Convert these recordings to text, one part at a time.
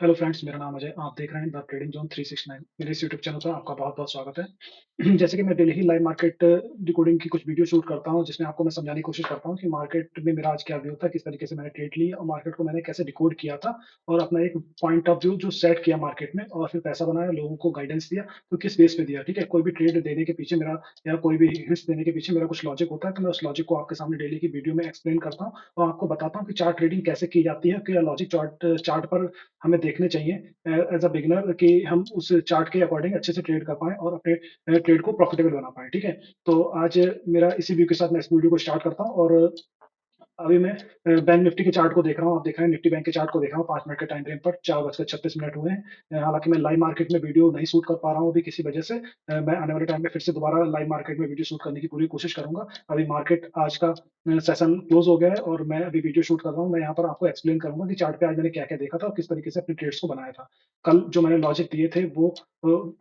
Hello friends, मेरा नाम अजय। आप देख रहे हैं द ट्रेडिंग जोन 369। मेरे इस यूट्यूब चैनल पर आपका बहुत-बहुत स्वागत है। जैसे कि मैं डेली ही लाइव मार्केट डिकोडिंग की कुछ वीडियो शूट करता हूँ, जिसमें आपको मैं समझाने की कोशिश करता हूँ कि मार्केट में मेरा आज क्या व्यू था, किस तरीके से मैंने ट्रेड ली और मार्केट को मैंने कैसे डिकोड किया था और अपना एक पॉइंट ऑफ व्यू जो सेट किया मार्केट में और फिर पैसा बनाया, लोगों को गाइडेंस दिया, तो किस बेस पे दिया, ठीक है? कोई भी ट्रेड देने के पीछे मेरा या कोई भी हिंट्स देने के पीछे मेरा कुछ लॉजिक होता है, तो मैं उस लॉजिक को आपके सामने डेली की वीडियो में एक्सप्लेन करता हूँ और आपको बताता हूँ कि चार्ट ट्रेडिंग कैसे की जाती है, क्या लॉजिक चार्ट चार्ट पर हमें देखने चाहिए एज अ बिगिनर कि हम उस चार्ट के अकॉर्डिंग अच्छे से ट्रेड कर पाएं और अपने ट्रेड को प्रॉफिटेबल बना पाएं। ठीक है, तो आज मेरा इसी व्यू के साथ मैं इस वीडियो को स्टार्ट करता हूं और अभी मैं बैंक निफ्टी के चार्ट को देख रहा हूँ। आप देख रहे हैं निफ्टी बैंक के चार्ट को देख रहा हूँ 5 मिनट के टाइम फ्रेम पर 4:36 हुए हैं। हालांकि मैं लाइव मार्केट में वीडियो नहीं शूट कर पा रहा हूँ अभी किसी वजह से। मैं आने वाले टाइम में फिर से दोबारा लाइव मार्केट में वीडियो शूट करने की पूरी कोशिश करूंगा। अभी मार्केट आज का सेशन क्लोज हो गया है और मैं अभी वीडियो शूट कर रहा हूँ। मैं यहाँ पर आपको एक्सप्लेन करूंगा कि चार्ट पे आज मैंने क्या क्या देखा था और किस तरीके से अपने ट्रेड्स को बनाया था। कल जो मैंने लॉजिक दिए थे वो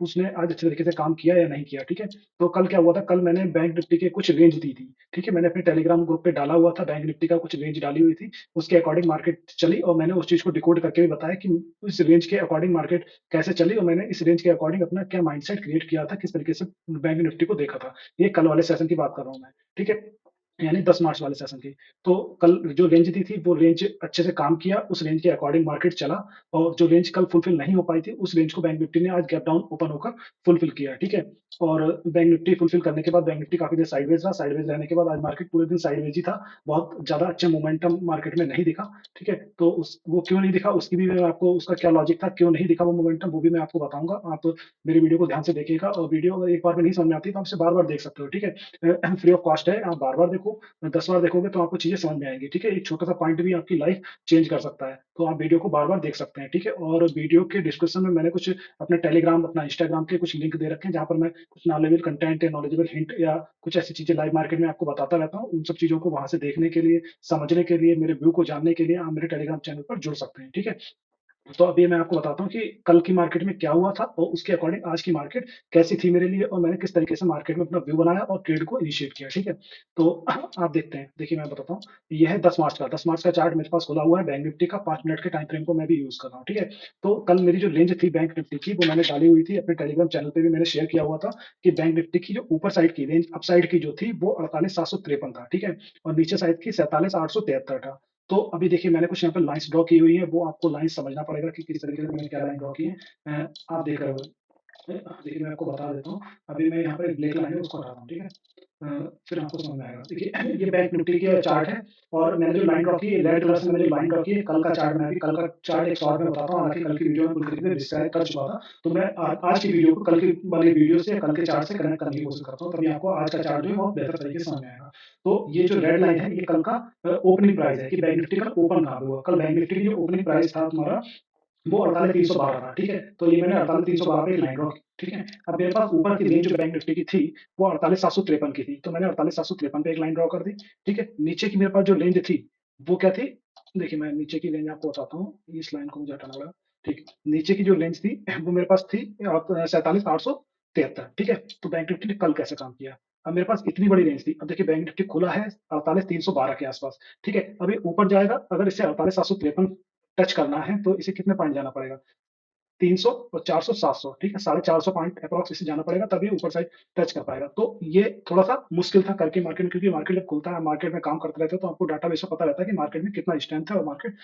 उसने आज अच्छे तरीके से काम किया या नहीं किया। ठीक है, तो कल क्या हुआ था, कल मैंने बैंक निफ्टी के कुछ रेंज दी थी। ठीक है, मैंने अपने टेलीग्राम ग्रुप पे डाला हुआ था, बैंक निफ्टी का कुछ रेंज डाली हुई थी, उसके अकॉर्डिंग मार्केट चली और मैंने उस चीज को डिकोड करके भी बताया कि इस रेंज के अकॉर्डिंग मार्केट कैसे चली और मैंने इस रेंज के अकॉर्डिंग अपना क्या माइंडसेट क्रिएट किया था, किस तरीके से बैंक निफ्टी को देखा था। ये कल वाले सेशन की बात कर रहा हूँ मैं। ठीक है, यानी 10 मार्च वाले सेशन की। तो कल जो रेंज दी थी वो रेंज अच्छे से काम किया, उस रेंज के अकॉर्डिंग मार्केट चला और जो रेंज कल फुलफिल नहीं हो पाई थी उस रेंज को बैंक निफ्टी ने आज गैप डाउन ओपन होकर फुलफिल किया। ठीक है, और बैंक निफ्टी फुलफिल करने के बाद बैंक निफ्टी काफी देर साइडवेज रहा। साइडवेज रहने के बाद आज मार्केट पूरे दिन साइडवेज ही था, बहुत ज्यादा अच्छा मोमेंटम मार्केट में नहीं दिखा। ठीक है, तो उस वो क्यों नहीं दिखा उसकी भी मैं आपको, उसका क्या लॉजिक था, क्यों नहीं दिखा वो मोमेंटम, वो भी मैं आपको बताऊंगा। आप मेरी वीडियो को ध्यान से देखिएगा और वीडियो अगर एक बार में नहीं समझ में आती तो आप इसे बार बार देख सकते हो। ठीक है, फ्री ऑफ कॉस्ट है, आप बार बार देखो। 10 बार देखोगे तो आपको चीजें समझ में आएंगी। ठीक है, एक छोटा सा पॉइंट भी आपकी लाइफ चेंज कर सकता है, तो आप वीडियो को बार बार देख सकते हैं। ठीक है, और वीडियो के डिस्क्रिप्शन में मैंने कुछ अपने टेलीग्राम, अपना इंस्टाग्राम के कुछ लिंक दे रखे हैं, जहां पर मैं कुछ नॉलेजेबल कंटेंट या नॉलेजेबल हिंट या कुछ ऐसी चीजें लाइव मार्केट में आपको बताता रहता हूँ। उन सब चीजों को वहां से देखने के लिए, समझने के लिए, मेरे व्यू को जानने के लिए आप मेरे टेलीग्राम चैनल पर जुड़ सकते हैं। ठीक है, तो अभी मैं आपको बताता हूँ कि कल की मार्केट में क्या हुआ था और उसके अकॉर्डिंग आज की मार्केट कैसी थी मेरे लिए और मैंने किस तरीके से मार्केट में अपना व्यू बनाया और ट्रेड को इनिशिएट किया। ठीक है, तो आप देखते हैं, देखिए मैं बताता हूँ। यह है 10 मार्च का, 10 मार्च का चार्ट मेरे पास खुला हुआ है बैंक निफ्टी का। 5 मिनट के टाइम फ्रेम को मैं भी यूज कर रहा हूँ। ठीक है, तो कल मेरी जो रेंज थी बैंक निफ्टी की वो मैंने डाली हुई थी अपने टेलीग्राम चैनल पे भी, मैंने शेयर किया हुआ था कि बैंक निफ्टी की जो ऊपर साइड की रेंज अपसाइड की जो थी वो 48,753 था। ठीक है, और नीचे साइड की 47,873 था। तो अभी देखिए मैंने कुछ यहाँ पे लाइंस ड्रॉ की हुई है, वो आपको लाइंस समझना पड़ेगा कि किस तरीके से मैंने क्या लाइन ड्रॉ की है। आप देख रहे हो, देखिए मैं आपको बता देता हूँ। अभी मैं यहाँ पे ब्लैक लाइन है उसको हटा रहा हूँ। ठीक है, फिर आपको समझ में आएगा। देखिए ये बैंक निफ्टी का चार्ट है और मैंने जो लाइन ड्रॉ की है रेड कलर से, मैंने जो लाइन ड्रॉ की है कल का चार्ट, मैं अभी कल का चार्ट एक शॉर्ट में बताता हूँ। हालांकि कल की वीडियो में पूरी तरीके से डिस्क्राइब कर चुका था, तो मैं आज की वीडियो को कल की वाली वीडियो से, कल के चार्ट से कनेक्ट करने की कोशिश करता हूँ, तभी आपको आज का चार्ट जो है बहुत बेहतर तरीके से समझ में आएगा। तो ये जो रेड लाइन है ये कल का ओपनिंग प्राइस है कि बैंक निफ्टी का ओपन कहाँ पे हुआ। कल बैंक निफ्टी की जो ओपनिंग प्राइस था तुम्हारा वो 48,312 था। ठीक है, तो ये मैंने 48,312 पे एक लाइन ड्रॉ की। ठीक है, अब मेरे पास ऊपर की रेंज जो बैंक निफ्टी की थी वो 48,753 की थी, तो मैंने 48,753 पे एक लाइन ड्रॉ कर दी। ठीक है, नीचे की मेरे पास जो रेंज थी वो क्या थी, देखिए मैं नीचे की रेंज आपको बताता हूँ, इस लाइन को मुझे हटाना पड़ेगा। ठीक है, नीचे की जो रेंज थी वो मेरे पास थी 47,873। ठीक है, तो बैंक निफ्टी ने कल कैसे काम किया। अब मेरे पास इतनी बड़ी रेंज थी, अब देखिए बैंक निफ्टी खुला है 48,312 के आसपास। ठीक है, अभी ऊपर जाएगा, अगर इसे 48,753 टच करना है तो इसे कितने पॉइंट जाना पड़ेगा, 300 और 400 700। ठीक है, 450 पॉइंट अप्रॉक्स इसे जाना पड़ेगा तभी ऊपर साइड टच कर पाएगा। तो ये थोड़ा सा मुश्किल था करके मार्केट में, क्योंकि मार्केट जब खुलता है, मार्केट में काम करते रहते हैं तो आपको डाटा बेस में पता रहता है कि मार्केट में कितना स्ट्रेंथ है और मार्केट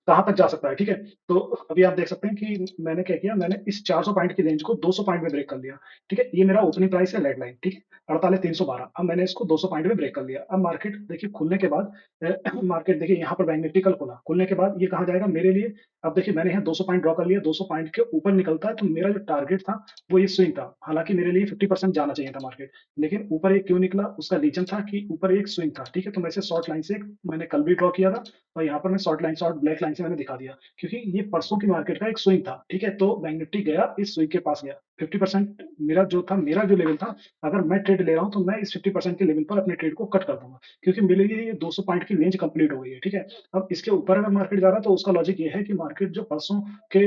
कहाँ तक जा सकता है। ठीक है, तो अभी आप देख सकते हैं कि मैंने क्या किया, मैंने इस 400 पॉइंट की रेंज को 200 पॉइंट में ब्रेक कर लिया। ठीक है, ये मेरा ओपनिंग प्राइस है रेड लाइन। ठीक है, 48,312। अब मैंने इसको 200 पॉइंट में ब्रेक कर लिया। अब मार्केट देखिए खुलने के बाद मार्केट देखिए यहाँ पर बैंक निफ्टी कल खुला, खुलने के बाद ये कहाँ जाएगा मेरे लिए। अब देखिए मैंने यहाँ 200 पॉइंट ड्रॉ कर लिया, 200 पॉइंट के ऊपर निकलता है तो मेरा जो टारगेट था वो ये स्विंग था। हालांकि मेरे लिए 50% जाना चाहिए था मार्केट, लेकिन ऊपर एक क्यों निकला, उसका रीजन था कि ऊपर एक स्विंग था। ठीक है, तो मैं इसे शॉर्ट लाइन से मैंने कल भी ड्रॉ किया था और यहाँ पर मैं short line, short black line से मैंने दिखा दिया, क्योंकि ये परसों की मार्केट का एक स्विंग था। ठीक है, तो बैंक निफ्टी गया, इस स्विंग के पास गया, 50% मेरा जो लेवल था, अगर मैं ट्रेड ले रहा हूँ तो मैं इस 50% के लेवल पर अपने ट्रेड को कट कर दूँगा, क्योंकि मेरे लिए ये 200 पॉइंट की रेंज कंप्लीट हो गई है, ठीक है? अब इसके ऊपर अगर मार्केट जा रहा है तो उसका लॉजिक ये है कि मार्केट जो परसों के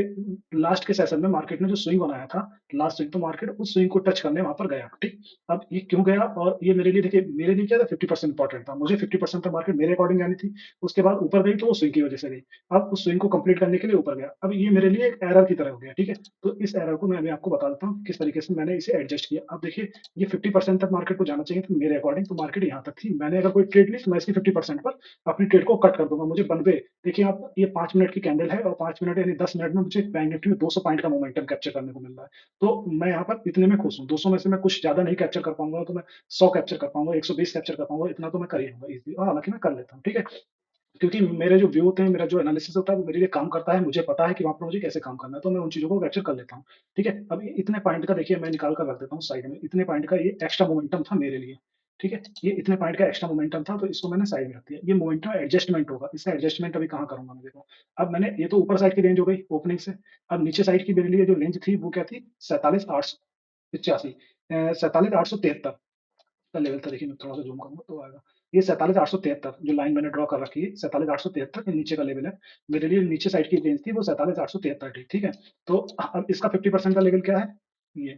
लास्ट के सेशन में मार्केट ने जो स्विंग बनाया था, लास्ट स्विंग, तो मार्केट उस स्विंग को टच करने वहाँ पर गया, ठीक? अब ये क्यों गया, और ये मेरे लिए, देखिए मेरे लिए क्या था, 50% इंपॉर्टेंट था, मुझे 50% तक मार्केट मेरे अकॉर्डिंग जानी थी, उसके बाद ऊपर गई तो वो स्विंग की वजह से गई। अब उस स्विंग को कंप्लीट करने के लिए ऊपर गया, अब ये मेरे लिए एक एरर की तरह हो गया, ठीक है? तो इस एरर को मैं अभी आपको बता देता हूँ किस तरीके से मैंने इसे एडजस्ट किया। अब देखिए, ये 50% तक मार्केट को जाना चाहिए था मेरे अकॉर्डिंग, तो मार्केट यहाँ तक थी, मैंने अगर कोई ट्रेड ली तो मैं इसकी 50% पर अपनी ट्रेड को कट कर दूंगा, मुझे बनवे, देखिए आप, ये 5 मिनट की कैंडल है और 5 मिनट यानी 10 मिनट में मुझे बैंक निफ्टी में 200 पॉइंट का मोमेंटम कैप्चर करने को मिल रहा है, तो मैं यहाँ पर इतने में खुश हूँ। 200 में से मैं कुछ ज्यादा नहीं कैप्चर कर पाऊंगा तो मैं 100 कैप्चर कर पाऊंगा, 120 कैप्चर कर पाऊंगा, इतना तो मैं कर ही लूंगा इजीली, और हालांकि मैं कर लेता हूँ, ठीक है? क्योंकि मेरे जो व्यू होते हैं, मेरा जो एनालिसिस होता है, वो मेरे लिए काम करता है, मुझे पता है कि वहाँ पर मुझे कैसे काम करना है, तो मैं उन चीज़ों को कैप्चर कर लेता हूँ, ठीक है? अब ये इतने पॉइंट का देखिए मैं निकाल कर रख देता हूँ साइड में, इतने पॉइंट का ये एक्स्ट्रा मोमेंटम था मेरे लिए, ठीक है? ये इतने पॉइंट का एक्स्ट्रा मोमेंटम था, तो इसको मैंने साइड में रख दिया। ये मोमेंटम एडजस्टमेंट होगा, इसका एडजस्टमेंट अभी कहाँ करूँगा मैं, देखो। अब मैंने, ये तो ऊपर साइड की रेंज हो गई ओपनिंग से, अब नीचे साइड की मेरे लिए जो रेंज थी वो क्या थी, 47,885, 47,873 का लेवल था, देखिए मैं थोड़ा सा जूम करूंगा तो आएगा। ये 47,873 जो लाइन मैंने ड्रॉ कर रखी है, 47,873 ये नीचे का लेवल है, मेरे लिए नीचे साइड की रेंज थी वो 47,873 थी, ठीक है? तो अब इसका 50% का लेवल क्या है, ये,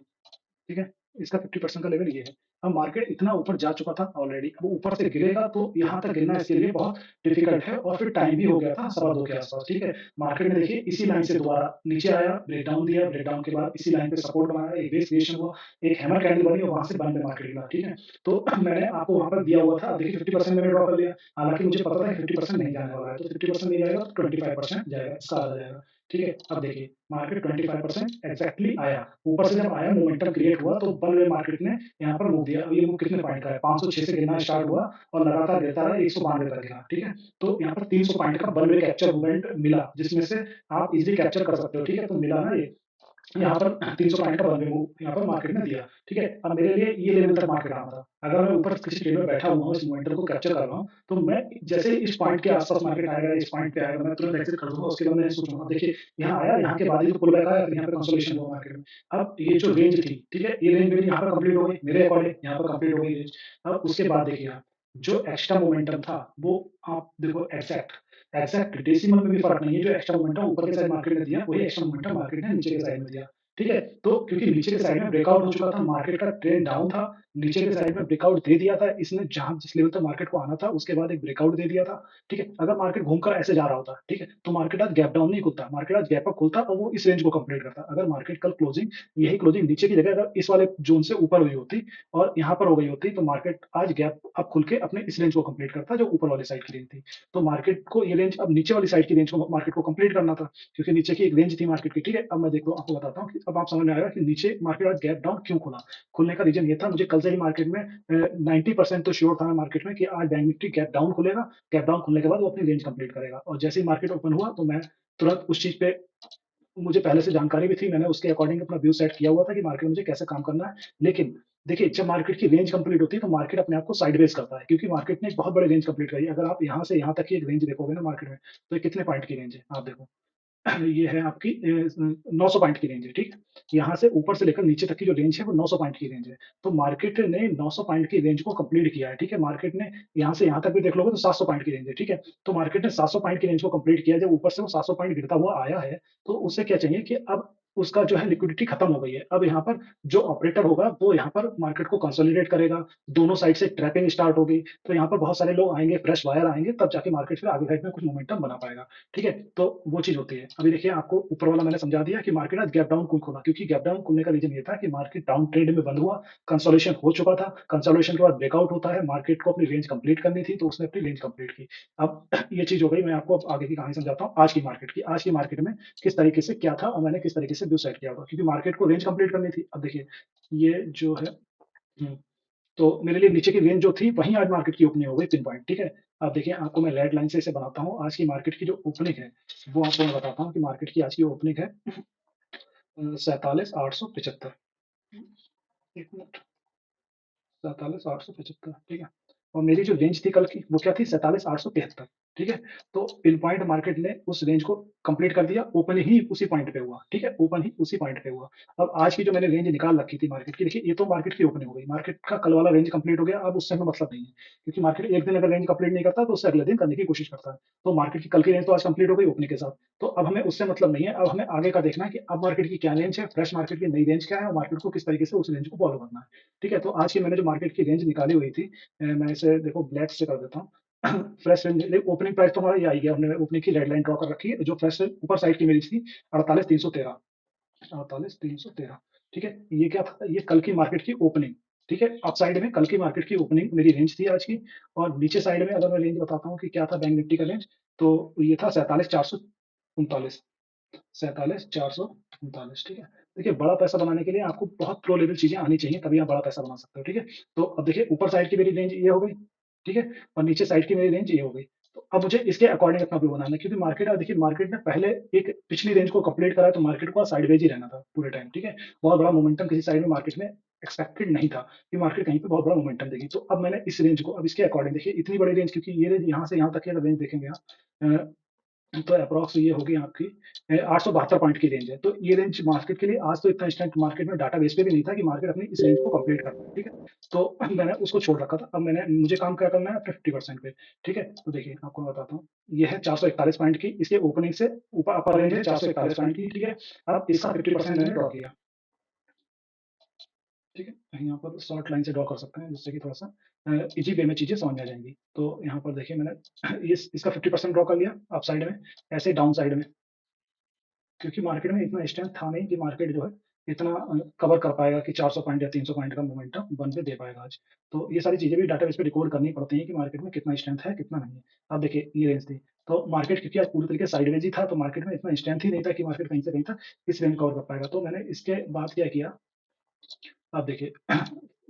ठीक है? इसका 50% का लेवल ये है। अब मार्केट इतना ऊपर जा चुका था ऑलरेडी, अब ऊपर से गिरेगा तो यहाँ तक गिरना इसके लिए बहुत डिफिकल्ट है, और फिर टाइम भी हो गया था 2:15 के आसपास, ठीक है? मार्केट ने देखिए इसी लाइन से दोबारा नीचे आया, ब्रेकडाउन दिया, ब्रेकडाउन के बाद इसी लाइन पे सपोर्ट बनाया, एक बेस क्रिएशन हुआ, एक हैमर कैंडल बनी और वहां से बंद में मार्केट गिरा, ठीक है? तो मैंने आपको वहां पर दिया हुआ था, देखिए 50% मैंने ड्रॉ कर लिया, हालांकि मुझे पता था कि 50% नहीं जाने वाला है, तो 50% नहीं जाएगा तो 25% जाएगा, इसका आ जाएगा, ठीक है? अब देखिए मार्केट 25% एग्जैक्टली आया, ऊपर से जब आया मोमेंटम क्रिएट हुआ तो बल में मार्केट ने यहाँ पर मूव दिया। अब ये मूव कितने पॉइंट का है, 506 से गिरना स्टार्ट हुआ और लगातार गिरता रहा, 192 तक गिरा, ठीक है? तो यहाँ पर 300 पॉइंट का बल में कैप्चर मूवमेंट मिला, जिसमें से आप इजिली कैप्चर कर सकते हो, ठीक है? तो मिला ना ये, यहाँ पर 300 पॉइंट का बल मूव यहाँ पर मार्केट ने दिया, ठीक है? अब मेरे लिए ये लेवल तक मार्केट आना था, अगर मैं ऊपर किसी ट्रेड में बैठा हुआ हूँ, इस मोमेंटम को कैप्चर कर रहा हूँ, तो मैं जैसे ही इस पॉइंट के आसपास मार्केट आएगा, इस पॉइंट पे आएगा, मैं तुरंत एग्जिट कर दूंगा, उसके बाद मैं सोचूंगा, देखिए यहाँ आया, यहाँ के बाद ही तो पुल बैक आया, फिर यहाँ पे कंसोलिडेशन हुआ मार्केट में। अब ये जो रेंज थी, ठीक है, ये रेंज मेरी यहाँ पर कंप्लीट हो गई, मेरे अकॉर्डिंग यहाँ पर कंप्लीट हो गई रेंज। अब उसके बाद देखिए आप, जो एक्स्ट्रा मोमेंटम था वो, आप देखो एग्जैक्ट, एग्जैक्ट डेसिमल में भी फर्क नहीं है, जो एक्स्ट्रा मोमेंटम ऊपर के साइड मार्केट ने दिया, वही एक्स्ट्रा मोमेंटम मार्केट ने नीचे के साइड में दिया, ठीक है? तो क्योंकि नीचे के साइड में ब्रेकआउट हो चुका था, मार्केट का ट्रेंड डाउन था, नीचे के साइड में ब्रेकआउट दे दिया था इसने, जहां जिस लेवल तक मार्केट को आना था उसके बाद एक ब्रेकआउट दे दिया था, ठीक है? अगर मार्केट घूमकर ऐसे जा रहा होता, ठीक है, तो मार्केट आज गैप डाउन नहीं खुलता, मार्केट आज गैप अप खुलता और वो इस रेंज को कंप्लीट करता। अगर मार्केट कल क्लोजिंग, यही क्लोजिंग नीचे की जगह अगर इस वाले जोन से ऊपर हुई होती और यहाँ पर हो गई होती, तो मार्केट आज गैप अप खुल के अपने इस रेंज को कंप्लीट करता जो ऊपर वाली साइड की रेंज थी। तो मार्केट को ये रेंज, अब नीचे वाली साइड की रेंज को मार्केट को कंप्लीट करना था, क्योंकि नीचे की एक रेंज थी मार्केट की, ठीक है? अब मैं देखो आपको बताता हूँ कि अब आप समझ में आएगा कि नीचे मार्केट आज गैप डाउन क्यों खुला। खुलने का रीजन ये था, मुझे कल से ही मार्केट में 90% तो श्योर था मैं मार्केट में कि आज बैंक निफ्टी गैप डाउन खुलेगा, गैप डाउन खुलने के बाद वो अपनी रेंज कंप्लीट करेगा, और जैसे ही मार्केट ओपन हुआ तो मैं तुरंत उस चीज पे, मुझे पहले से जानकारी भी थी, मैंने उसके अकॉर्डिंग अपना व्यू सेट किया हुआ था कि मार्केट में मुझे कैसे काम करना है। लेकिन देखिए, जब मार्केट की रेंज कंप्लीट होती है तो मार्केट अपने आप को साइडवेज करता है, क्योंकि मार्केट ने एक बहुत बड़ी रेंज कंप्लीट करी है। अगर आप यहाँ से यहाँ तक की एक रेंज देखोगे ना मार्केट में, तो ये कितने पॉइंट की रेंज है आप देखो। ये है आपकी 900 पॉइंट की रेंज है, ठीक है? यहाँ से ऊपर से लेकर नीचे तक की जो रेंज है वो 900 पॉइंट की रेंज है। तो मार्केट ने 900 पॉइंट की रेंज को कंप्लीट किया है, ठीक है? मार्केट ने यहाँ से यहाँ तक भी देख लोगे तो 700 पॉइंट की रेंज है, ठीक है? तो मार्केट ने 700 पॉइंट की रेंज को कंप्लीट किया। जब ऊपर से वो 700 पॉइंट गिरता हुआ आया है, तो उससे क्या चाहिए कि अब उसका जो है लिक्विडिटी खत्म हो गई है। अब यहाँ पर जो ऑपरेटर होगा वो यहाँ पर मार्केट को कंसोलिडेट करेगा, दोनों साइड से ट्रैपिंग स्टार्ट होगी, तो यहाँ पर बहुत सारे लोग आएंगे, फ्रेश बायर आएंगे, तब जाके मार्केट फिर आगे साइड में कुछ मोमेंटम बना पाएगा, ठीक है? तो वो चीज होती है। अभी देखिए आपको ऊपर वाला मैंने समझा दिया कि मार्केट आज गैप डाउन क्यों खुला, क्योंकि गैप डाउन खुलने का रीजन ये था कि मार्केट डाउन ट्रेंड में बंद हुआ, कंसोलिडेशन हो चुका था, कंसोलिडेशन के बाद ब्रेकआउट होता है, मार्केट को अपनी रेंज कंप्लीट करनी थी तो उसने अपनी रेंज कंप्लीट की। अब ये चीज हो गई, मैं आपको अब आगे की कहानी समझाता हूँ आज की मार्केट की। आज की मार्केट में किस तरीके से क्या था और मैंने किस तरीके से व्यू सेट किया होगा, क्योंकि मार्केट को रेंज कंप्लीट करनी थी। अब देखिए ये जो है, हम्म, तो मेरे लिए नीचे की रेंज जो थी वहीं आज मार्केट की ओपनिंग हो गई पिन पॉइंट, ठीक है? अब देखिए आपको मैं रेड लाइन से इसे बनाता हूँ, आज की मार्केट की जो ओपनिंग है वो आपको मैं बताता हूँ कि मार्केट की आज की ओपनिंग है 47,875, एक मिनट, 47,875, ठीक है? और मेरी जो रेंज थी कल की वो क्या थी, 47,873, ठीक है? तो पिन पॉइंट मार्केट ने उस रेंज को कंप्लीट कर दिया, ओपन ही उसी पॉइंट पे हुआ, ठीक है? ओपन ही उसी पॉइंट पे हुआ। अब आज की जो मैंने रेंज निकाल रखी थी मार्केट की, देखिए ये तो मार्केट की ओपनिंग हो गई, मार्केट का कल वाला रेंज कंप्लीट हो गया, अब उससे हमें मतलब नहीं है, क्योंकि मार्केट एक दिन अगर रेंज कंप्लीट नहीं करता, तो उससे अगले दिन करने की कोशिश करता है। तो मार्केट की कल की रेंज तो आज कंप्लीट हो गई ओपनिंग के साथ, तो अब हमें उससे मतलब नहीं है, अब हमें आगे का देखना है कि अब मार्केट की क्या रेंज है, फ्रेश मार्केट की नई रेंज क्या है और मार्केट को किस तरीके से उस रेंज को फॉलो करना है, ठीक है? तो आज की मैंने जो मार्केट की रेंज निकाली हुई थी, मैं इसे देखो ब्लैक से कर देता हूँ। फ्रेश रेंज ओपनिंग प्राइस तो हमारा ये आ ही गया, हमने ओपनिंग की रेड लाइन ड्रॉ कर रखी है, जो फ्रेश ऊपर साइड की मेरी थी 48,313, 48,313, ठीक है? ये क्या था? ये कल की मार्केट की ओपनिंग, ठीक है? अप साइड में कल की मार्केट की ओपनिंग मेरी रेंज थी आज की, और नीचे साइड में अगर मैं रेंज बताता हूँ कि क्या था बैंक निफ्टी का रेंज, तो ये था 47,439, 47,439, ठीक है? देखिए बड़ा पैसा बनाने के लिए आपको बहुत प्रो लेवल चीजें आनी चाहिए, तभी आप बड़ा पैसा बना सकते हो, ठीक है? तो अब देखिए ऊपर साइड की मेरी रेंज ये हो गई, ठीक है? और नीचे साइड की मेरी रेंज ये हो गई। तो अब मुझे इसके अकॉर्डिंग अपना व्यू बनाना है, क्योंकि मार्केट देखिए मार्केट ने पहले एक पिछली रेंज को कंप्लीट करा, तो मार्केट को साइडवेज ही रहना था पूरे टाइम, ठीक है? बहुत बड़ा मोमेंटम किसी साइड में मार्केट में एक्सपेक्टेड नहीं था कि मार्केट कहीं पे बहुत बड़ा मोमेंटम देगी। तो अब मैंने इस रेंज को अब इसके अकॉर्डिंग देखिए इतनी बड़ी रेंज, क्योंकि ये रेंज यहाँ से यहाँ तक की अगर रेंज देखेंगे आप, तो अप्रॉक्स ये होगी आपकी 872 पॉइंट की रेंज है। तो ये रेंज मार्केट के लिए आज तो इतना इंस्टेंट मार्केट में डाटा बेस पे भी नहीं था कि मार्केट अपनी इस रेंज को कंप्लीट कर पाए, ठीक है? तो मैंने उसको छोड़ रखा था। अब मुझे काम क्या करना है 50% पे, ठीक है? तो देखिए आपको मैं बताता हूँ, ये है 441 पॉइंट की, इसके ओपनिंग से ऊपर अपर रेंज है 441 पॉइंट की, ठीक है? अब इसका 50% मैंने ड्रॉ किया, ठीक है? यहाँ पर शॉर्ट लाइन से ड्रॉ कर सकते हैं, जिससे कि थोड़ा-सा ईज़ी वे में चीज़ें समझ में आ जाएँगी। तो यहाँ पर देखिए मैंने इसका 50% ड्रॉ कर लिया अप साइड में, ऐसे डाउन साइड में, क्योंकि मार्केट में इतना स्ट्रेंथ था नहीं कि मार्केट जो है इतना कवर कर पाएगा कि 400 पॉइंट या 300 पॉइंट का मोमेंटम बन पे दे पाएगा आज। तो ये सारी चीज़ें भी डाटाबेस पे रिकॉर्ड करनी पड़ती हैं कि मार्केट में कितना स्ट्रेंथ है, कितना नहीं है। अब देखिए ये रेंज थी, तो मार्केट क्योंकि आज पूरी तरीके से साइडवेज ही था, तो मार्केट में इतना स्ट्रेंथ ही नहीं था कि मार्केट कहीं से कहीं तक इस रेंज कवर कर पाएगा। तो मैंने इसके बाद क्या किया, अब देखिए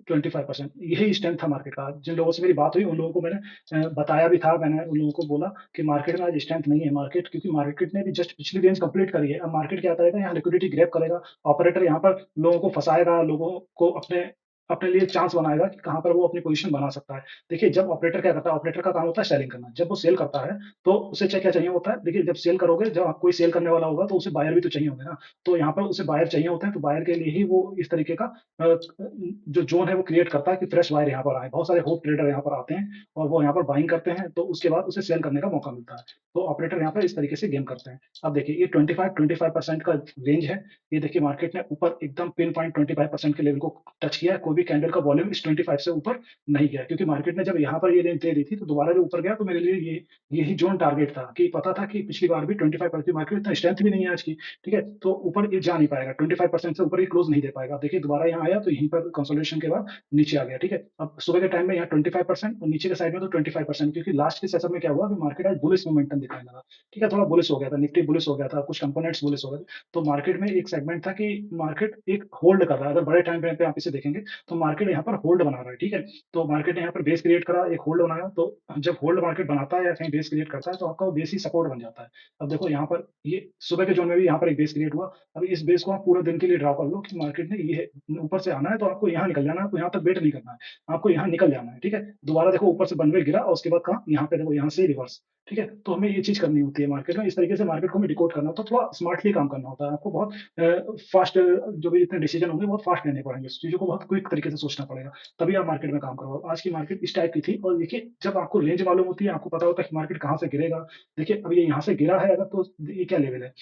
25% यही स्ट्रेंथ था मार्केट का। जिन लोगों से मेरी बात हुई उन लोगों को मैंने बताया भी था, मैंने उन लोगों को बोला कि मार्केट में आज स्ट्रेंथ नहीं है मार्केट, क्योंकि मार्केट ने भी जस्ट पिछली रेंज कंप्लीट करी है। अब मार्केट क्या करेगा, यहाँ लिक्विडिटी ग्रैब करेगा, ऑपरेटर यहाँ पर लोगों को फँसाएगा, लोगों को अपने अपने लिए चांस बनाएगा कि कहाँ पर वो अपनी पोज़ीशन बना सकता है। देखिए जब ऑपरेटर क्या करता है, ऑपरेटर का काम होता है सेलिंग करना। जब वो सेल करता है, तो उसे क्या चाहिए होता है, देखिए जब सेल करोगे, जब कोई सेल करने वाला होगा तो उसे बायर भी तो चाहिए होंगे ना। तो यहाँ पर उसे बायर चाहिए होते हैं, तो बायर के लिए ही वो इस तरीके का जो ज़ोन है वो क्रिएट करता है कि फ्रेश बायर यहाँ पर आए। बहुत सारे होप ट्रेडर यहाँ पर आते हैं और वो यहाँ पर बाइंग करते हैं, तो उसके बाद उसे सेल करने का मौका मिलता है। तो ऑपरेटर यहाँ पर इस तरीके से गेम करते हैं। अब देखिए ये 25% का रेंज है। ये देखिए मार्केट ने ऊपर एकदम पिन पॉइंट 25% के लेवल को टच किया है। कोई भी कैंडल का वॉल्यूम इस 25 से ऊपर नहीं गया, क्योंकि मार्केट ने जब यहाँ पर ये रेंज दे दी थी, तो दोबारा जो ऊपर गया, तो मेरे लिए यही ज़ोन टारगेट था कि पता था कि पिछली बार भी 25% मार्केट इतना स्ट्रेंथ भी नहीं है आज की, ठीक है? तो ऊपर ये जा नहीं पाएगा, 25% से ऊपर ये क्लोज़ नहीं दे पाएगा। देखिए दोबारा यहाँ आया, तो यहीं पर कंसोलिडेशन के बाद नीचे आ गया, ठीक है? अब सुबह के टाइम में यहाँ 25% और नीचे के साइड में तो 25%, क्योंकि लास्ट के सेशन में क्या हुआ कि मार्केट आज बुलिश मोमेंटम दिखाने लगा, ठीक है? थोड़ा बुलिश हो गया था, निफ्टी बुलिश हो गया था, कुछ कंपोनेंट्स बुलिश हो गए थे। तो मार्केट में एक सेगमेंट था कि मार्केट एक होल्ड कर रहा है। अगर बड़े टाइम फ्रेम पे आप इसे देखेंगे, तो मार्केट यहाँ पर होल्ड बना रहा है, ठीक है? तो मार्केट ने यहाँ पर बेस क्रिएट करा, एक होल्ड बनाया, तो जब होल्ड मार्केट बनाता है या कहीं बेस क्रिएट करता है, तो आपका वो बेस ही सपोर्ट बन जाता है। अब देखो यहाँ पर ये सुबह के जोन में भी यहाँ पर एक बेस क्रिएट हुआ। अब इस बेस को आप पूरे दिन के लिए ड्रा कर लो कि मार्केट ने ये ऊपर से आना है, तो आपको यहाँ निकल जाना है, आपको यहाँ तक वेट नहीं करना है, आपको यहाँ निकल जाना है, ठीक है? दोबारा देखो ऊपर से बनवे गिरा और उसके बाद कहाँ, यहाँ पे देखो यहाँ से रिवर्स, ठीक है? तो हमें ये चीज़ करनी होती है मार्केट में, इस तरीके से मार्केट को हमें डिकोड करना होता है, थोड़ा स्मार्टली काम करना होता है। आपको बहुत फास्ट जो भी जितने डिसीजन होंगे बहुत फास्ट लेने पड़ेंगे, चीज़ों को बहुत क्विक तरीके से सोचना पड़ेगा, तभी आप मार्केट में काम करो। आज की मार्केट इस टाइप की थी, और देखिए जब आपको रेंज मालूम होती है, आपको पता होता है कि मार्केट कहाँ से गिरेगा। देखिए अब ये यहाँ से गिरा है अगर, तो ये क्या लेवल है,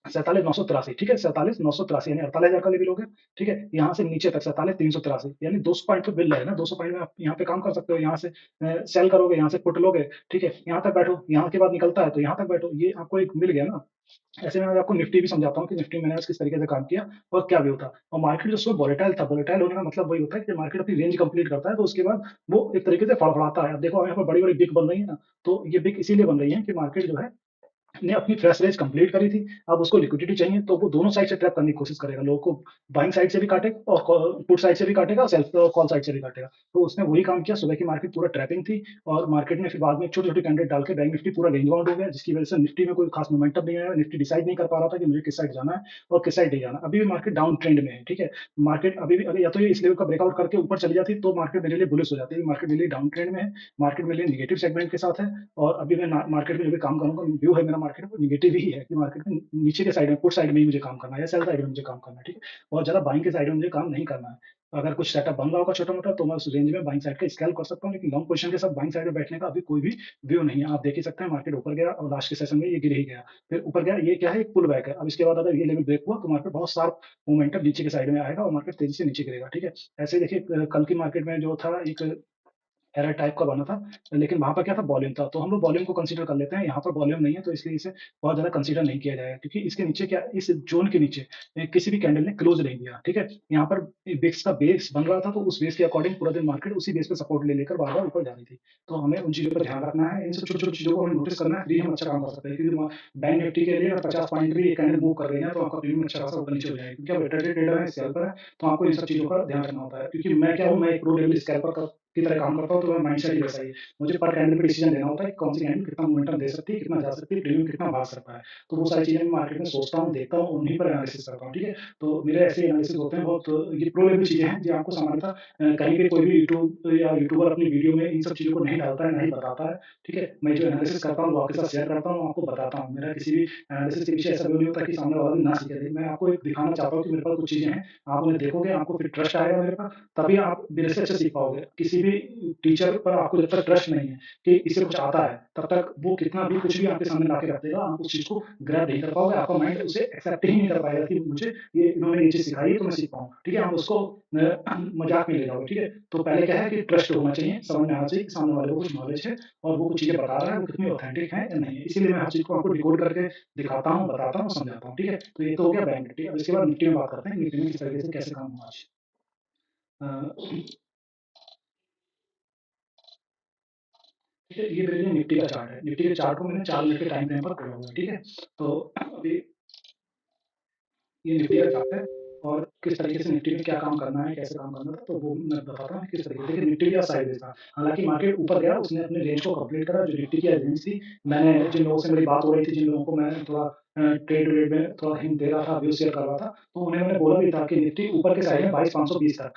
47,983, ठीक है? 47,983 यानी 48,000 का लेवल हो गया, ठीक है? यहाँ से नीचे तक 47,383 यानी 200 पॉइंट तो मिल रहा है ना, 200 पॉइंट में आप यहाँ पे काम कर सकते हो, यहाँ से सेल करोगे, यहाँ से पुट लोगे, ठीक है? यहाँ तक बैठो, यहाँ के बाद निकलता है तो यहाँ तक बैठो, ये आपको एक मिल गया ना। ऐसे में मैं आपको निफ्टी भी समझाता हूँ कि निफ्टी मैंने आज किस तरीके से काम किया और क्या व्यू था। और मार्केट जो सुबह वोलेटाइल था, वोलेटाइल होने का मतलब वही होता है कि मार्केट अपनी रेंज कंप्लीट करता है, तो उसके बाद वो एक तरीके से फड़फड़ाता है। अब देखो यहाँ पर बड़ी-बड़ी बिक बन रही है ना, तो ये बिक इसीलिए बन रही है कि मार्केट जो है ने अपनी फ्रेश रेज कंप्लीट करी थी, अब उसको लिक्विडिटी चाहिए तो वो दोनों साइड से ट्रैप करने की कोशिश करेगा, लोगों को बाइंग साइड से भी काटेगा और पुट साइड से भी काटेगा और सेल्फ कॉल साइड से भी काटेगा। तो उसने वही काम किया, सुबह की मार्केट पूरा ट्रैपिंग थी और मार्केट में फिर बाद में छोटी छोटी कैंडल डाल के बैंक निफ्टी पूरा रेंज बाउंड हो गया, जिसकी वजह से निफ्टी में कोई खास मोमेंटम नहीं आया, निफ्टी डिसाइड नहीं कर पा रहा था कि मुझे किस साइड जाना है और किस साइड नहीं जाना। अभी भी मार्केट डाउन ट्रेंड में है, ठीक है। मार्केट अभी भी अगर या तो ये इस लेवल का ब्रेकआउट करके ऊपर चली जाती तो मार्केट मेरे लिए बुलिश हो जाती है, मार्केट मेरे लिए डाउन ट्रेंड में है, मार्केट मेरे लिए निगेटिव सेगमेंट के साथ है। और अभी मैं मार्केट में जो भी काम करूंगा, व्यू है मेरा मार्केट में निगेटिव ही है कि मार्केट में नीचे के साइड में पुट साइड में ही मुझे काम करना है या सेल साइड में मुझे काम करना है, ठीक है। बहुत ज्यादा बाइंग के साइड में मुझे काम नहीं करना है। अगर कुछ सेटअप बन रहा होगा छोटा मोटा तो मैं उस रेंज में बाइंग साइड का स्कैल्प कर सकता हूँ, लेकिन लॉन्ग पोजीशन के साथ बाइंग साइड में बैठने का अभी कोई भी व्यू नहीं है। आप देख ही सकते हैं मार्केट ऊपर गया और लास्ट के सेशन में ये गिर ही गया, फिर ऊपर गया, ये क्या है, एक पुल बैक है। अब इसके बाद अगर ये लेवल ब्रेक हुआ तो मार्केट बहुत शार्प मोमेंटम नीचे के साइड में आएगा और मार्केट तेजी से नीचे गिरेगा, ठीक है। ऐसे ही देखिए कल की मार्केट में जो था एक एरर टाइप का बना था, लेकिन वहाँ पर क्या था, वॉल्यूम था, तो हम लोग वॉल्यूम को कंसीडर कर लेते हैं। यहाँ पर वॉल्यूम नहीं है तो इसलिए इसे बहुत ज़्यादा कंसीडर नहीं किया जाएगा, क्योंकि इसके नीचे क्या, इस ज़ोन के नीचे किसी भी कैंडल ने क्लोज नहीं दिया, ठीक है। यहाँ पर विक्स का बेस बन रहा था तो उस बेस के अकॉर्डिंग पूरा दिन मार्केट उसी बेस पे सपोर्ट ले लेकर बार-बार ऊपर जा रही थी। तो हमें उन चीज़ों पर ध्यान रखना है, इन सब छोटी-छोटी चीज़ों को हमें नोटिस करना है, फिर ही हम अच्छा काम कर सकते हैं। क्योंकि बैंक निफ्टी के लिए 50 पॉइंट भी एक कैंडल मूव कर रही है तो आपका प्रीमियम अच्छा खासा ऊपर नीचे हो जाएगा, क्योंकि आप इंट्राडे ट्रेडर हैं, स्कैल्पर है, तो आपको इन सब चीज़ों का ध्यान रखना होता है। क्योंकि मैं क्या हूँ, मैं एक प्रो लेवल स्कैल्पर की तरह काम करता हूँ, तो मेरा माइंडसेट ही वैसा ही है। मुझे पर कैंडल पे डिसीजन लेना होता है कि कौन सी कैंडल कितना मोमेंटम दे सकती है, कितना जा सकती है, प्रीमियम कितना भाग सकता है। तो वो सारी चीज़ें मैं मार्केट में सोचता हूँ, देखता हूँ, उन्हीं पर एनालिसिस करता हूँ, ठीक है। तो मेरे ऐसे एनालिसिस होते हैं बहुत, ये प्रो लेवल चीज़ें हैं जो आपको सामान्यतः कहीं पे कोई भी यूट्यूब या यूट्यूबर अपनी वीडियो में इन सब चीज़ों को नहीं डालता है, नहीं बताता है, ठीक है। मैं जो एनालिसिस करता हूँ वो आपके साथ शेयर करता हूँ, आपको बताता हूँ। मेरा किसी भी एनालिसिस के पीछे ऐसा नहीं होता कि सामने वाला भी ना सीखे। मैं आपको एक दिखाना चाहता हूँ कि मेरे पास कुछ चीज़ें हैं, आप उन्हें देखोगे, आपको फिर ट्रस्ट आएगा मेरे पास, तभी आप मेरे से अच्छा सीख पाओगे। किसी भी टीचर पर आपको जब तक ट्रस्ट नहीं है कि इसे कुछ आता है, तब तक वो कितना भी कुछ भी आपके सामने ला के रख देगा, आप उस चीज़ को ग्रैब नहीं कर पाओगे, आपका माइंड उसे एक्सेप्ट ही नहीं कर पाएगा कि मुझे ये इन्होंने ये चीज़ सिखाई है तो मैं सीख पाऊँ, ठीक है? आप उसको मज़ाक में ले जाओगे, ठीक है? तो पहले क्या है कि ट्रस्ट होना चाहिए, समझ में आना चाहिए कि सामने वाले को कुछ नॉलेज है और वो कुछ चीज़ें बता रहा है, वो कितनी ऑथेंटिक है या नहीं है। इसीलिए मैं हर चीज़ को आपको डिकोड करके दिखाता हूँ, बताता हूँ, समझाता हूँ, ठीक है? तो ये तो हो गया बैंक निफ्टी। अब इसके बाद निफ्टी में बात करते हैं, निफ्टी में किस तरीके से कैसे काम हुआ आज। अ, ठीक है, ये मेरे लिए निफ्टी का चार्ट है। निफ्टी के चार्ट को मैंने 4 मिनट के टाइम फ्रेम पर खोला हुआ है, ठीक है? तो अभी ये निफ्टी का चार्ट है और किस तरीके से निफ्टी में क्या काम करना है, कैसे काम करना था, तो वो मैं बताता हूँ किस तरीके से। देखिए निफ्टी का साइडवेज था। हालाँकि मार्केट ऊपर गया, उसने अपने रेंज को कंप्लीट करा, जो निफ्टी की रेंज थी। मैंने जिन लोगों से मेरी बात हो रही थी, जिन लोगों को मैं थोड़ा ट्रेड व्रेड में थोड़ा हिंट दे रहा था, व्यू शेयर कर रहा था, तो उन्हें मैंने बोला भी था कि निफ्टी ऊपर के साइड में 22,520 तक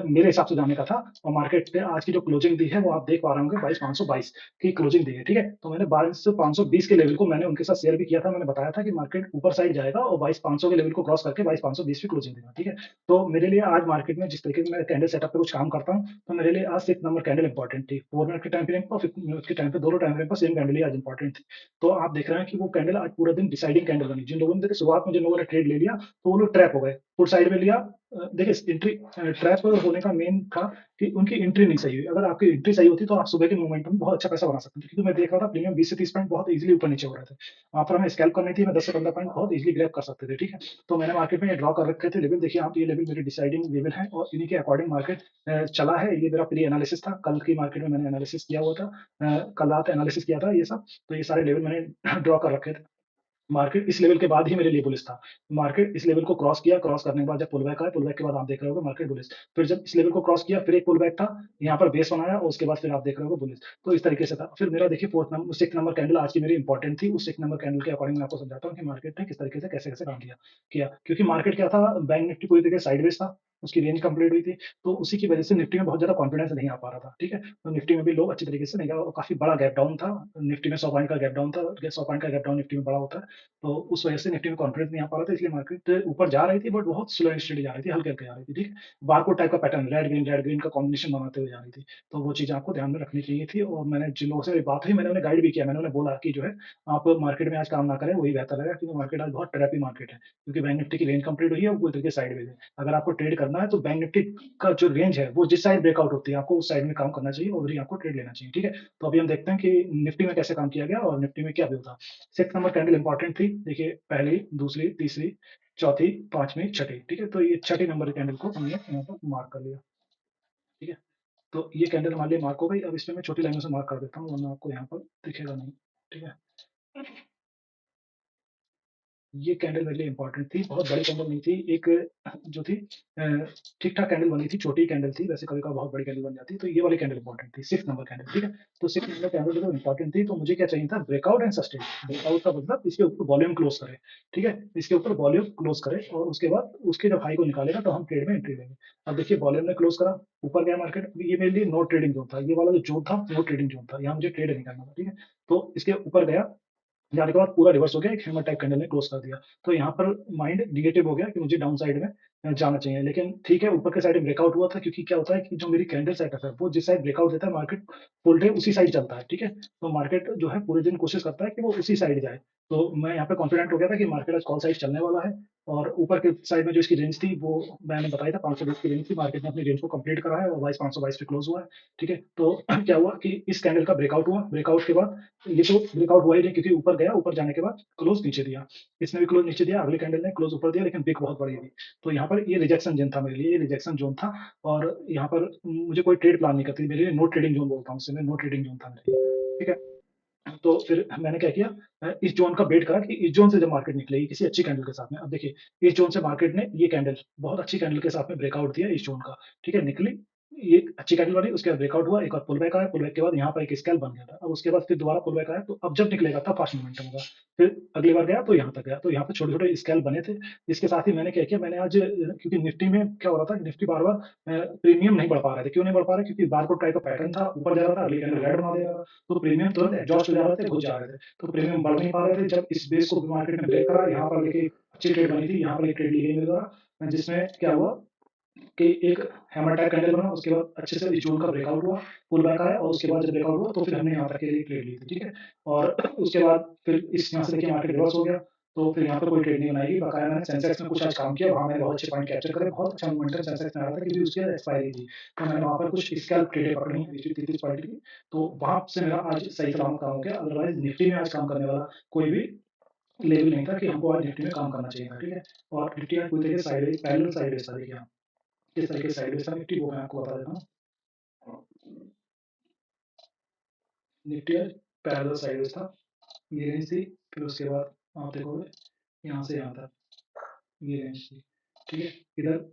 मेरे हिसाब से जाने का था। और मार्केट ने आज की जो क्लोजिंग दी है, वो आप देख पा रहे होंगे 22,522 की क्लोजिंग दी है, ठीक है? तो मैंने 22,520 के लेवल को मैंने उनके साथ शेयर भी किया था। मैंने बताया था कि मार्केट ऊपर साइड जाएगा और 22,500 के लेवल को क्रॉस करके 22,520 पे क्लोजिंग देगा, ठीक है? तो मेरे लिए आज मार्केट में जिस तरीके से मैं कैंडल सेटअप पे कुछ काम करता हूँ, तो मेरे लिए आज 6 नंबर कैंडल इंपॉर्टेंट थी। 4 मिनट के टाइम फ्रेम पर और 15 मिनट के टाइम पे, दोनों टाइम फ्रेम पर सेम कैंडल ही आज इंपॉर्टेंट थी। तो आप देख रहे हैं कि वो कैंडल आज पूरा दिन डिसाइडिंग कैंडल बनी। जिन लोगों ने देखिए शुरुआत में जिन लोगों ने ट्रेड ले लिया, तो वो लोग ट्रैप हो गए। फुल साइड में लिया, देखिए एंट्री ट्रैप होने का मेन था कि उनकी एंट्री नहीं सही हुई। अगर आपकी एंट्री सही होती तो आप सुबह के मोमेंटम में बहुत अच्छा पैसा बना सकते थे, क्योंकि मैं देख रहा था प्रीमियम 20 से 30 पॉइंट बहुत इजीली ऊपर नीचे हो रहे थे। वहाँ पर हमें स्कैल्प करनी थी, मैं 10 से 15 पॉइंट बहुत इजीली ग्रैब कर सकते थे, ठीक है। तो मैंने मार्केट में ये ड्रॉ कर रखे थे लेवल। देखिए आप, ये लेवल मेरे डिसाइडिंग लेवल है और इन्हीं के अकॉर्डिंग मार्केट चला है। ये मेरा प्री एनालिसिस था, कल की मार्केट में मैंने एनालिसिस किया हुआ था, कल रात एनालिसिस किया था ये सब। तो ये सारे लेवल मैंने ड्रॉ कर रखे थे। मार्केट इस लेवल के बाद ही मेरे लिए बुलिश था। मार्केट इस लेवल को क्रॉस किया, क्रॉस करने के बाद जब पुल बैक आया, पुल बैक के बाद आप देख रहे होगे मार्केट बुलिश। फिर जब इस लेवल को क्रॉस किया, फिर एक पुल बैक था, यहाँ पर बेस बनाया और उसके बाद फिर आप देख रहे होगे बुलिश। तो इस तरीके से था। फिर मेरा देखिए 4th number 6th number candle आज की मेरी इंपॉर्टेंट थी। उस 6th नंबर कैंडल के अकॉर्डिंग मैं आपको समझाता हूँ कि मार्केट ने किस तरीके से कैसे-कैसे काम किया। क्योंकि मार्केट क्या था, बैंक निफ्टी पूरी तरीके से साइडवेज था, उसकी रेंज कंप्लीट हुई थी, तो उसी की वजह से निफ्टी में बहुत ज़्यादा कॉन्फिडेंस नहीं आ पा रहा था, ठीक है? तो निफ्टी में भी लोग अच्छी तरीके से नहीं गए और काफ़ी बड़ा गैप डाउन था। निफ्टी में 100 पॉइंट का गैप डाउन था। 100 पॉइंट का गैप डाउन निफ्टी में बड़ा होता है। तो उस वजह से निफ्टी में कॉन्फिडेंस नहीं आ पा रहा था, इसलिए मार्केट ऊपर जा रही थी बट बहुत स्लो एंड स्टेडी जा रही थी, हल्के-हल्के जा रही थी, ठीक है? बारकोड टाइप का पैटर्न, रेड ग्रीन का कॉम्बिनेशन बनाते हुए जा रही थी। तो वो चीज़ आपको ध्यान में रखनी चाहिए थी और मैंने जिन लोगों से मेरी बात हुई, मैंने उन्हें गाइड भी किया। मैंने उन्हें बोला कि जो है, आप मार्केट में आज काम ना करें, वही बेहतर रहेगा, क्योंकि मार्केट आज बहुत ट्रैपी मार्केट है। क्योंकि बैंक निफ्टी की रेंज कंप्लीट हुई है और पूरी तरीके से साइडवेज है। अगर आपको ट्रेड करना है तो बैंक निफ्टी का जो रेंज है, वो जिस साइड ब्रेकआउट होती है, आपको उस साइड में काम करना चाहिए और उधर ही आपको ट्रेड लेना चाहिए, ठीक है? तो अभी हम देखते हैं कि निफ्टी में कैसे काम किया गया और निफ्टी में क्या व्यू था। 6th नंबर कैंडल इंपॉर्टेंट थी। देखिए पहली, दूसरी, तीसरी, चौथी, 5वीं, छठी, ठीक है? तो ये छठी नंबर की कैंडल को हमने यहाँ पर मार्क कर लिया, ठीक है? तो ये कैंडल हमारे लिए मार्क हो गई। अब इसपे मैं छोटी लाइनों से मार्क कर देता हूँ, वरना आपको यहाँ पर दिखेगा नहीं, ठीक है? ये कैंडल मेरे लिए इम्पोर्टेंट थी, बहुत बड़ी कैंडल नहीं थी, एक जो थी अ, ठीक-ठाक कैंडल बनी थी, छोटी कैंडल थी, वैसे कभी-कभार बहुत बड़ी कैंडल बन जाती है, तो ये वाली कैंडल इम्पोर्टेंट थी, 6 नंबर कैंडल, ठीक है? तो 6 नंबर कैंडल जो इम्पोर्टेंट थी, तो मुझे क्या चाहिए था ब्रेकआउट एंड सस्टेन। ब्रेकआउट का मतलब इसके ऊपर वॉल्यूम क्लोज़ करे, ठीक है? इसके ऊपर वॉल्यूम क्लोज़ करे और उसके बाद उसके जब हाई को निकालेगा तो हम ट्रेड में एंट्री लेंगे। अब देखिए वॉल्यूम ने क्लोज़ करा, ऊपर गया मार्केट, ये मेरे लिए नो ट्रेडिंग ज़ोन था, ये वाला जो ज़ोन था, नो ट्रेडिंग ज़ोन था, यहाँ मुझे ट्रेड नहीं करना था, ठीक है? तो इसके ऊपर गया, जाने के बाद पूरा रिवर्स हो गया, एक हैमर टाइप कैंडल ने क्लोज़ कर दिया। तो यहाँ पर माइंड नेगेटिव हो गया कि मुझे डाउन साइड में जाना चाहिए। लेकिन ठीक है, ऊपर के साइड में ब्रेकआउट हुआ था क्योंकि क्या होता है कि जो मेरी कैंडल सेटअप है, वो जिस साइड ब्रेकआउट देता है मार्केट फुल डे उसी साइड चलता है, ठीक है? तो मार्केट जो है पूरे दिन कोशिश करता है कि वो उसी साइड जाए। तो मैं यहाँ पे कॉन्फिडेंट हो गया था कि मार्केट आज कॉल साइड चलने वाला है और ऊपर के साइड में जो इसकी रेंज थी, वो मैंने बताया था 520 की रेंज थी, मार्केट ने अपनी रेंज को कंप्लीट करा है और 22,522 पे क्लोज़ हुआ है, ठीक है? तो क्या हुआ कि इस कैंडल का ब्रेकआउट हुआ, ब्रेकआउट के बाद ये तो ब्रेकआउट हुआ ही नहीं क्योंकि ऊपर गया, ऊपर जाने के बाद क्लोज़ नीचे दिया। इसने भी क्लोज़ नीचे दिया, अगली कैंडल ने क्लोज़ ऊपर दिया लेकिन विक बहुत बड़ी थी। तो यहाँ पर ये रिजेक्शन ज़ोन था मेरे लिए, ये रिजेक्शन ज़ोन था और यहाँ पर मुझे कोई ट्रेड प्लान नहीं करती, मेरे लिए नो ट्रेडिंग ज़ोन बोलता हूँ उसे मैं, नो ट्रेडिंग ज़ोन था मेरे लिए, ठीक है? तो फिर मैंने क्या किया इस ज़ोन का वेट करा कि इस ज़ोन से जब मार्केट निकलेगी किसी अच्छी कैंडल के साथ में। अब देखिए, इस ज़ोन से मार्केट ने ये कैंडल बहुत अच्छी कैंडल के साथ में ब्रेकआउट दिया इस ज़ोन का, ठीक है? निकली, ये अच्छी कैंडल बनी, उसके बाद ब्रेकआउट हुआ, एक और पुल बैक आया, पुल बैक के बाद यहाँ पर एक स्कैल्प बन गया था। अब उसके बाद फिर दोबारा पुल बैक आया, तो अब जब निकलेगा तब फास्ट मोमेंटम होगा। फिर अगली बार गया तो यहाँ तक गया, तो यहाँ पे छोटे-छोटे स्कैल्प बने थे। इसके साथ ही मैंने क्या किया, मैंने आज क्योंकि निफ्टी में क्या हो रहा था, निफ्टी बार-बार प्रीमियम नहीं बढ़ पा रहे थे। क्यों नहीं बढ़ पा रहे? क्योंकि बारकोड टाइप का पैटर्न था, ऊपर जा रहा था, अगली कैंडल रेड बना दे रहा था। तो प्रीमियम तुरंत एग्जॉस्ट हो जा रहे थे, घुस जा रहे थे। तो प्रीमियम बढ़ नहीं पा रहे थे। जब इस बेस को मार्केट ने ब्रेक करा, यहाँ पर देखिए अच्छी ट्रेड बनी थी, यहाँ पर एक ट्रेड ली गई मेरे द्वारा, जिसमें क्या हुआ कि एक हैमर टाइप कैंडल बना, उसके बाद अच्छे से इस ज़ोन का ब्रेकआउट हुआ, पुल बैक आया और उसके बाद जब ब्रेकआउट हुआ तो फिर हमने यहाँ तक के लिए ट्रेड ली थी, ठीक है? और उसके बाद फिर इस यहाँ से देखिए मार्केट रिवर्स हो गया, तो फिर यहाँ पे कोई ट्रेड नहीं बनाई, बकाया मैंने सेंसेक्स में कुछ आज काम किया, वहाँ मैंने बहुत अच्छे पॉइंट कैप्चर करे, बहुत अच्छा मोमेंटम सेंसेक्स में आ रहा था क्योंकि उसकी आज एक्सपायरी थी। तो मैंने वहाँ पर कुछ स्कैल्प ट्रेडें पकड़ी हैं 20-30 पॉइंट की, तो वहाँ से मेरा आज सही सलामत काम हो गया, अदरवाइज़ निफ्टी में आज काम करने वाला कोई भी लेवल नहीं था कि हमको आज निफ्टी में काम करना चाहिए था, ठीक है? और निफ्टी आज पूरी तरीके से साइडवेज़ पैरेलल साइडवेज़ था देखिए यहाँ, किस तरीके से साइडवेज़ था निफ्टी वो मैं आपको बता देता हूँ। निफ्टी आज पैरेलल साइडवेज़ था, ये रेंज थी, फिर उसके बाद आप देखोगे यहाँ से यहाँ तक ये रेंज थी, ठीक है? इधर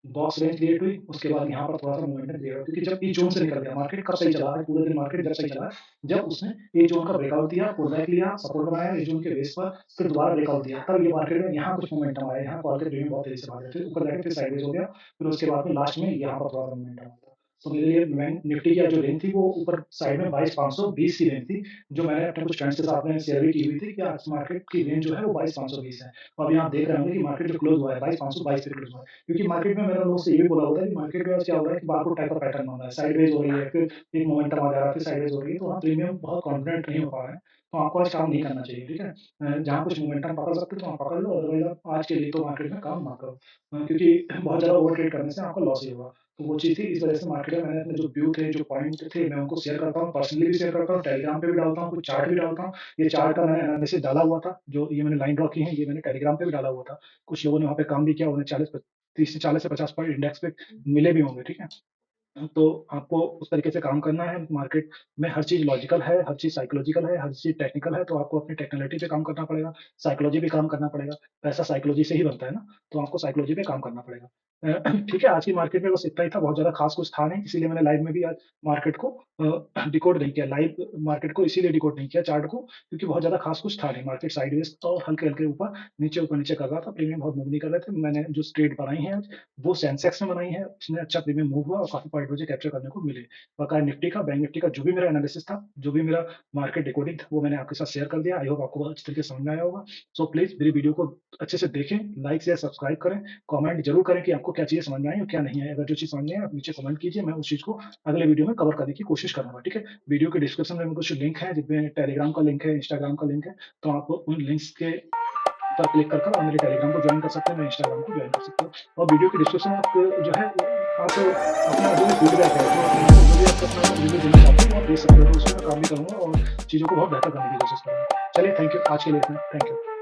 बॉक्स रेंज क्रिएट हुई, उसके बाद यहाँ पर थोड़ा-सा मोमेंटम क्रिएट हुआ क्योंकि जब इस ज़ोन से निकल गया, मार्केट कब सही चला है, पूरे दिन मार्केट जब सही चला है, जब उसने इस ज़ोन का ब्रेकआउट दिया, पुलबैक लिया, सपोर्ट बनाया इस ज़ोन के बेस पर, फिर दोबारा ब्रेकआउट दिया, तब ये मार्केट में यहाँ कुछ मोमेंटम आया, यहाँ कॉल के प्रीमियम बहुत तेज़ी से भागे, फिर ऊपर जाके फिर साइडवेज़ हो गया, फिर उसके बाद में लास्ट में यहाँ पर थोड़ा-सा मोमेंटम आया। तो मेरे लिए निफ्टी की जो रेंज थी वो ऊपर साइड में 22,520 की रेंज थी, जो मैंने अपने कुछ फ्रेंड्स के साथ में शेयर भी की हुई थी कि आज मार्केट की रेंज जो है वो 22,520 है। और अभी आप देख रहे होंगे कि मार्केट जो क्लोज़ हुआ है 22,522 पे क्लोज़ हुआ है। क्योंकि मार्केट में मेरा दोस्त ये भी बोला होता है कि मार्केट में आज क्या हो रहा है कि बारकोड टाइप का पैटर्न बन रहा है, साइडवेज हो रही है, फिर एक मोमेंटम आ जा रहा है, फिर साइडवेज हो रही है, तो वहाँ प्रीमियम बहुत कॉन्फिडेंट नहीं हो पा रहे हैं, तो आपको आज काम नहीं करना चाहिए, ठीक है? जहाँ कुछ मोमेंटम पकड़ सकते हो तो वहाँ पकड़ लो, अदरवाइज़ आप आज के लिए तो मार्केट में काम ना करो, क्योंकि बहुत ज़्यादा ओवर ट्रेड करने से आपका लॉस ही होगा। तो वो चीज़ थी, इस वजह से मार्केट में मैंने अपने जो व्यू थे, जो पॉइंट थे, मैं उनको शेयर करता हूँ, पर्सनली भी शेयर करता हूँ, टेलीग्राम पे भी डालता हूँ, कुछ चार्ट भी डालता हूँ। ये चार्ट का मैंने एनालिसिस डाला हुआ था, जो ये मैंने लाइन ड्रा की है, ये मैंने टेलीग्राम पे भी डाला हुआ था। कुछ लोगों ने वहाँ पे काम भी किया, उन्हें 30 से 40 से 50 पॉइंट इंडेक्स पे मिले भी होंगे, ठीक है? तो आपको उस तरीके से काम करना है, मार्केट में हर चीज़ लॉजिकल है, हर चीज़ साइकोलॉजिकल है, हर चीज़ टेक्निकल है, तो आपको अपनी टेक्निकलिटी पे काम करना पड़ेगा, साइकोलॉजी पे काम करना पड़ेगा। पैसा साइकोलॉजी से ही बनता है ना, तो आपको साइकोलॉजी पे काम करना पड़ेगा। ठीक है, आज की मार्केट में बस इतना ही था, बहुत ज़्यादा ख़ास कुछ था नहीं, इसीलिए मैंने लाइव में भी आज मार्केट को डिकोड नहीं किया, लाइव मार्केट को इसीलिए डिकोड नहीं किया चार्ट को, क्योंकि बहुत ज़्यादा ख़ास कुछ था नहीं, मार्केट साइडवेज़ था और हल्के-हल्के ऊपर नीचे कर रहा था, प्रीमियम बहुत मूव नहीं कर रहे थे। मैंने जो ट्रेड बनाई है आज, वो सेंसेक्स में बनाई है, उसमें अच्छा प्रीमियम मूव हुआ और काफ़ी पॉइंट मुझे कैप्चर करने को मिले। बकाया निफ्टी का, बैंक निफ्टी का जो भी मेरा एनालिसिस था, जो भी मेरा मार्केट डिकोडिंग था, वो मैंने आपके साथ शेयर कर दिया। आई होप आपको बहुत अच्छी तरीके से समझ में आया होगा। सो प्लीज़ मेरी वीडियो को अच्छे से देखें, लाइक, शेयर, सब्सक्राइब करें, कमेंट ज़रूर करें कि आपको क्या चीज़ें समझ में आई और क्या नहीं आई। अगर जो चीज़ समझ में आई, आप नीचे कमेंट कीजिए, मैं उस चीज़ को अगले वीडियो में कवर करने की कोशिश करूँगा, ठीक है? वीडियो के डिस्क्रिप्शन में कुछ लिंक है, जिसमें टेलीग्राम का लिंक है, इंस्टाग्राम का लिंक है, तो आप उन लिंक्स के पर क्लिक कर कर आप मेरे टेलीग्राम को जॉइन कर सकते हैं, मैं इंस्टाग्राम को जॉइन कर सकते हो और वीडियो के डिस्क्रिप्शन में आप जो है आप अपना जो भी फीडबैक है, जो भी आप अपना रिव्यू देना चाहते हो, आप दे सकते हो, तो उसमें मैं काम भी करूँगा और चीज़ों को बहुत बेहतर करने की कोशिश करूँगा। चलिए थैंक यू, आज के लिए इतना, थैंक यू।